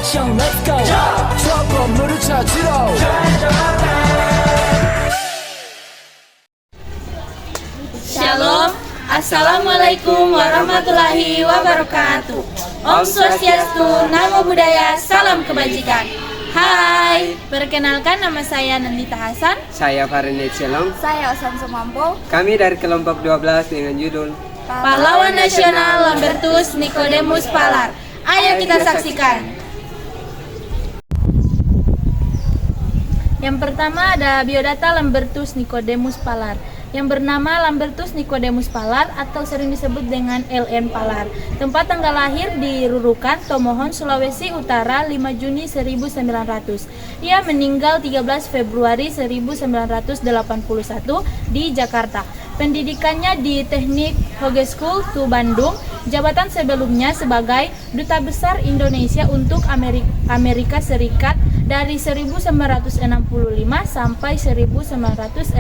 action, let's go. 추억 건물을 찾으러. Shalom, Assalamualaikum warahmatullahi wabarakatuh. Om Swastiastu, Namo Buddhaya, salam kebajikan. Hai, perkenalkan nama saya Nandita Hasan. Saya Farinet Shalom. Saya Osan Sumampo. Kami dari kelompok 12 dengan judul Pahlawan Nasional Lambertus Nicodemus Palar. Ayo kita saksikan. Yang pertama ada biodata Lambertus Nicodemus Palar, yang bernama Lambertus Nicodemus Palar atau sering disebut dengan LN Palar. Tempat tanggal lahir di Rurukan, Tomohon, Sulawesi Utara 5 Juni 1900. Ia meninggal 13 Februari 1981 di Jakarta. Pendidikannya di Teknik Hogeschool to Bandung. Jabatan sebelumnya sebagai Duta Besar Indonesia untuk Amerika Serikat dari 1965 sampai 1966.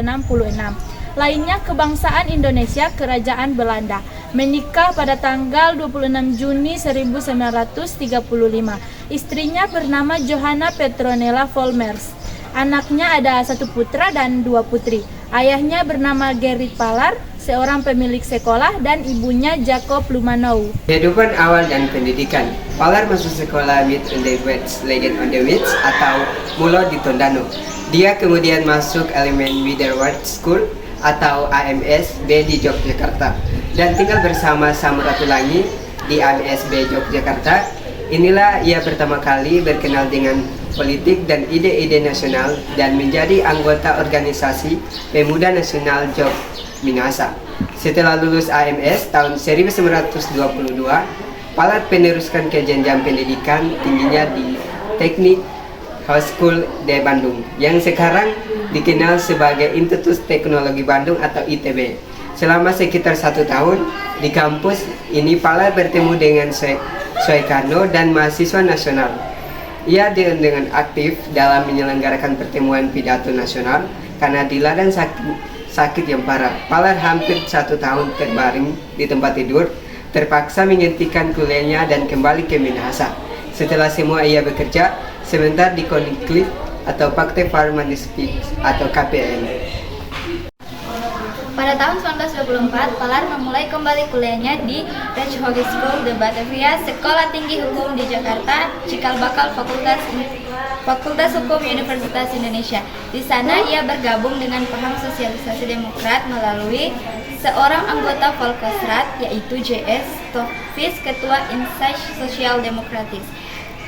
Lainnya kebangsaan Indonesia, Kerajaan Belanda. Menikah pada tanggal 26 Juni 1935. Istrinya bernama Johanna Petronella Volmers. Anaknya ada 1 putra dan 2 putri. Ayahnya bernama Gerrit Palar, seorang pemilik sekolah, dan ibunya Jacob Lumanou. Kehidupan awal dan pendidikan. Palar masuk sekolah Mid Undergraduate Legend on the Wits atau Mulo di Tondano. Dia kemudian masuk Elemen Middleward School atau AMS B di Yogyakarta dan tinggal bersama Samratulangi di AMS B Yogyakarta. Inilah ia pertama kali berkenal dengan politik dan ide-ide nasional dan menjadi anggota organisasi Pemuda Nasional Jog Minasa. Setelah lulus AMS tahun 1922, Palar meneruskan ke jenjang pendidikan tingginya di Teknik Hogeschool de Bandung yang sekarang dikenal sebagai Institut Teknologi Bandung atau ITB. Selama sekitar 1 tahun di kampus ini, Palar bertemu dengan Soekarno dan mahasiswa nasional. Ia dengan aktif dalam menyelenggarakan pertemuan pidato nasional karena diladang sakit yang parah. Palar hampir 1 tahun terbaring di tempat tidur, terpaksa menghentikan kuliahnya dan kembali ke Minahasa. Setelah semua ia bekerja sebentar di Koninklijke atau Pakte Farmaceutique atau KPN. Pada tahun 1924, Palar memulai kembali kuliahnya di Rijkshogeschool de Batavia, Sekolah Tinggi Hukum di Jakarta, cikal bakal Fakultas Hukum Universitas Indonesia. Di sana ia bergabung dengan paham sosialisasi demokrat melalui seorang anggota Volksraad, yaitu J.S. Stockfish, ketua Insight Sosial Demokratis,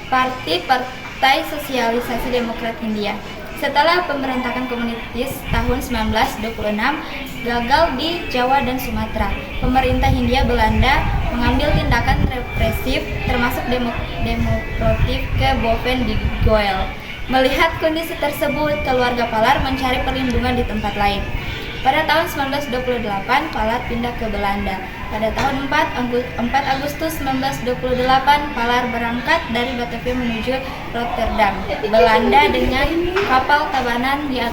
Partai Sosialisasi Demokrat Hindia. Setelah pemberontakan komunis tahun 1926 gagal di Jawa dan Sumatera, pemerintah Hindia Belanda mengambil tindakan represif termasuk deportif ke Boven di Goel. Melihat kondisi tersebut, keluarga Palar mencari perlindungan di tempat lain. Pada tahun 1928, Palar pindah ke Belanda. Pada tahun 4 Agustus 1928, Palar berangkat dari Batavia menuju Rotterdam, Belanda dengan kapal tabanan yang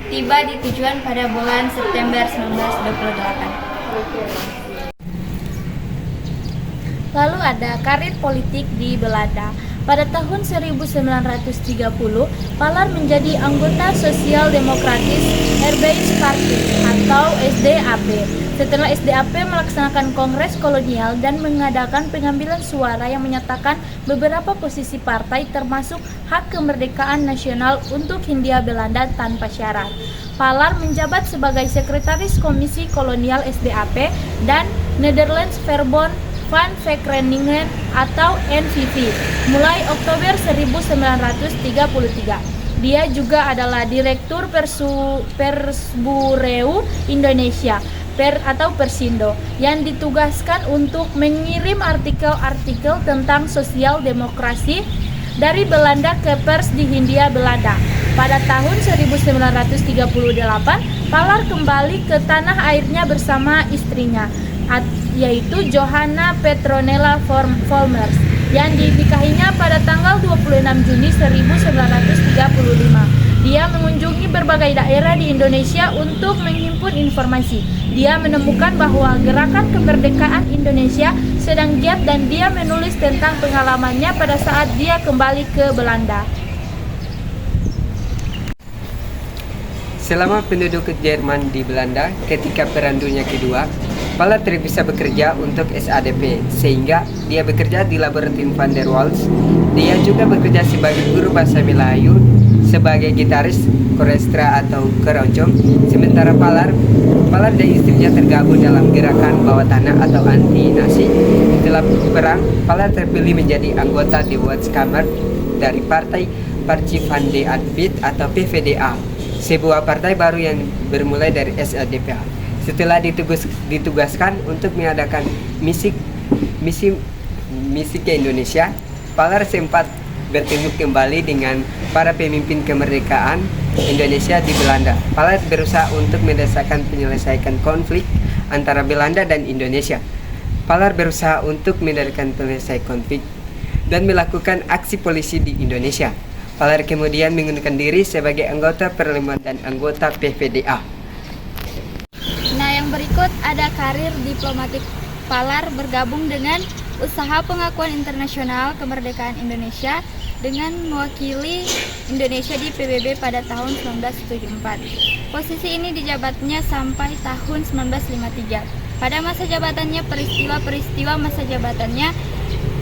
tiba di tujuan pada bulan September 1928. Lalu ada karir politik di Belanda. Pada tahun 1930, Palar menjadi anggota Sosial Demokratis Arbeidsparty atau SDAP. Setelah SDAP melaksanakan kongres kolonial dan mengadakan pengambilan suara yang menyatakan beberapa posisi partai termasuk hak kemerdekaan nasional untuk Hindia Belanda tanpa syarat. Palar menjabat sebagai sekretaris Komisi Kolonial SDAP dan Nederlands Verbond van Verkeningen atau NVV mulai Oktober 1933. Dia juga adalah Direktur Persbureau Indonesia atau Persindo yang ditugaskan untuk mengirim artikel-artikel tentang sosial demokrasi dari Belanda ke pers di Hindia Belanda. Pada tahun 1938, Palar kembali ke tanah airnya bersama istrinya, yaitu Johanna Petronella Volmers, yang dinikahinya pada tanggal 26 Juni 1935. Dia mengunjungi berbagai daerah di Indonesia untuk menghimpun informasi. Dia menemukan bahwa gerakan kemerdekaan Indonesia sedang giat dan dia menulis tentang pengalamannya pada saat dia kembali ke Belanda. Selama penduduk Jerman di Belanda ketika Perang Dunia Kedua, Palar terbiasa bekerja untuk SADP, sehingga dia bekerja di Laboratorium van der Waals. Dia juga bekerja sebagai guru bahasa Melayu, sebagai gitaris korestra atau keroncong. Sementara Palar dan istrinya tergabung dalam gerakan bawah tanah atau anti-Nazi. Setelah perang, Palar terpilih menjadi anggota Dewatskammer dari Partai Partij van de Arbeid atau PVDA, sebuah partai baru yang bermulai dari SADP. Setelah ditugaskan untuk mengadakan misi ke Indonesia, Palar sempat bertemu kembali dengan para pemimpin kemerdekaan Indonesia di Belanda. Palar berusaha untuk menyelesaikan konflik antara Belanda dan Indonesia. Palar berusaha untuk menyelesaikan konflik dan melakukan aksi polisi di Indonesia. Palar kemudian mengundurkan diri sebagai anggota parlemen dan anggota PVDA. Nah, yang berikut ada karir diplomatik Palar bergabung dengan usaha pengakuan internasional kemerdekaan Indonesia dengan mewakili Indonesia di PBB pada tahun 1974. Posisi ini dijabatnya sampai tahun 1953. Pada masa jabatannya, peristiwa-peristiwa masa jabatannya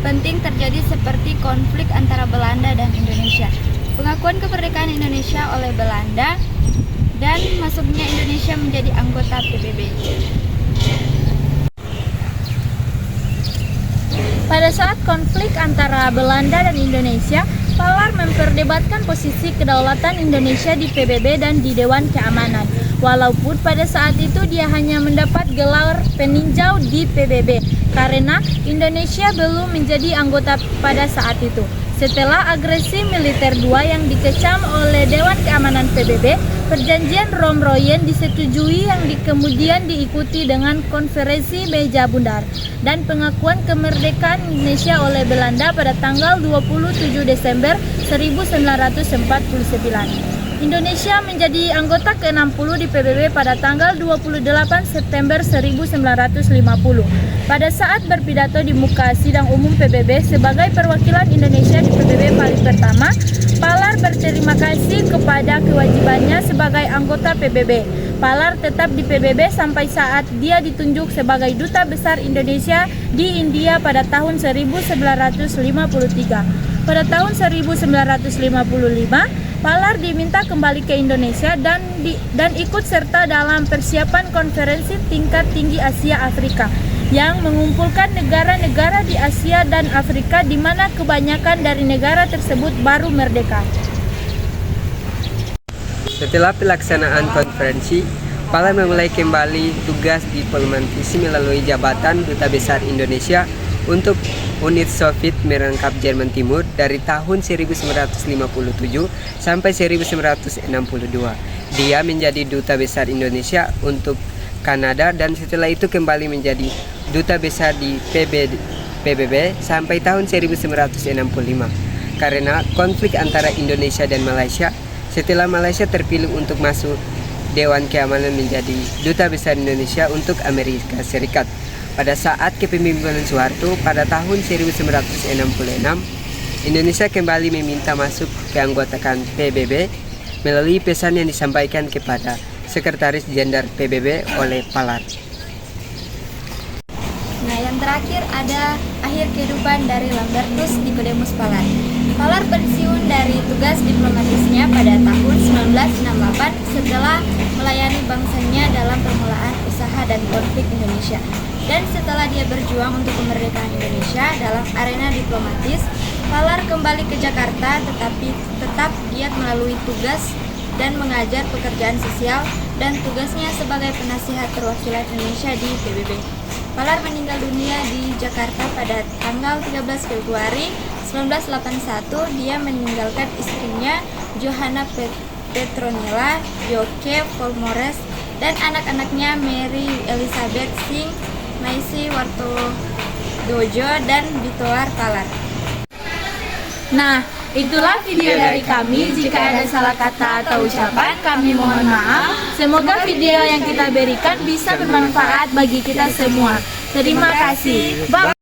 penting terjadi seperti konflik antara Belanda dan Indonesia, pengakuan kemerdekaan Indonesia oleh Belanda, dan masuknya Indonesia menjadi anggota PBB. Pada saat konflik antara Belanda dan Indonesia, Palar memperdebatkan posisi kedaulatan Indonesia di PBB dan di Dewan Keamanan. Walaupun pada saat itu dia hanya mendapat gelar peninjau di PBB karena Indonesia belum menjadi anggota pada saat itu. Setelah agresi militer II yang dikecam oleh Dewan Keamanan PBB, perjanjian Rom-Royen disetujui yang kemudian diikuti dengan konferensi Meja Bundar dan pengakuan kemerdekaan Indonesia oleh Belanda pada tanggal 27 Desember 1949. Indonesia menjadi anggota ke-60 di PBB pada tanggal 28 September 1950. Pada saat berpidato di muka sidang umum PBB sebagai perwakilan Indonesia di PBB paling pertama, Palar berterima kasih kepada kewajibannya sebagai anggota PBB. Palar tetap di PBB sampai saat dia ditunjuk sebagai Duta Besar Indonesia di India pada tahun 1953. Pada tahun 1955, Palar diminta kembali ke Indonesia dan ikut serta dalam persiapan konferensi tingkat tinggi Asia Afrika yang mengumpulkan negara-negara di Asia dan Afrika di mana kebanyakan dari negara tersebut baru merdeka. Setelah pelaksanaan konferensi, Palar memulai kembali tugas diplomatis melalui jabatan Duta Besar Indonesia untuk unit Soviet merangkap Jerman Timur dari tahun 1957 sampai 1962. Dia menjadi Duta Besar Indonesia untuk Kanada dan setelah itu kembali menjadi Duta Besar di PBB sampai tahun 1965. Karena konflik antara Indonesia dan Malaysia, setelah Malaysia terpilih untuk masuk Dewan Keamanan menjadi Duta Besar Indonesia untuk Amerika Serikat. Pada saat kepemimpinan Soeharto pada tahun 1966, Indonesia kembali meminta masuk keanggotaan PBB melalui pesan yang disampaikan kepada Sekretaris Jenderal PBB oleh Palar. Nah, yang terakhir ada akhir kehidupan dari Lambertus Nicodemus Palar. Palar pensiun dari tugas diplomatisnya pada tahun 1968 setelah melayani bangsanya dalam permulaan usaha dan konflik Indonesia. Dan setelah dia berjuang untuk kemerdekaan Indonesia dalam arena diplomatis, Palar kembali ke Jakarta tetapi tetap giat melalui tugas dan mengajar pekerjaan sosial dan tugasnya sebagai penasihat perwakilan Indonesia di PBB. Palar meninggal dunia di Jakarta pada tanggal 13 Februari 1981. Dia meninggalkan istrinya Johanna Petronilla, Yoke Polmores, dan anak-anaknya Mary Elizabeth Singh, Maisi Wartodojo, dan Bitoar Palar. Nah, itulah video dari kami. Jika ada salah kata atau ucapan, kami mohon maaf. Semoga video yang kita berikan bisa bermanfaat bagi kita semua. Terima kasih. Bye.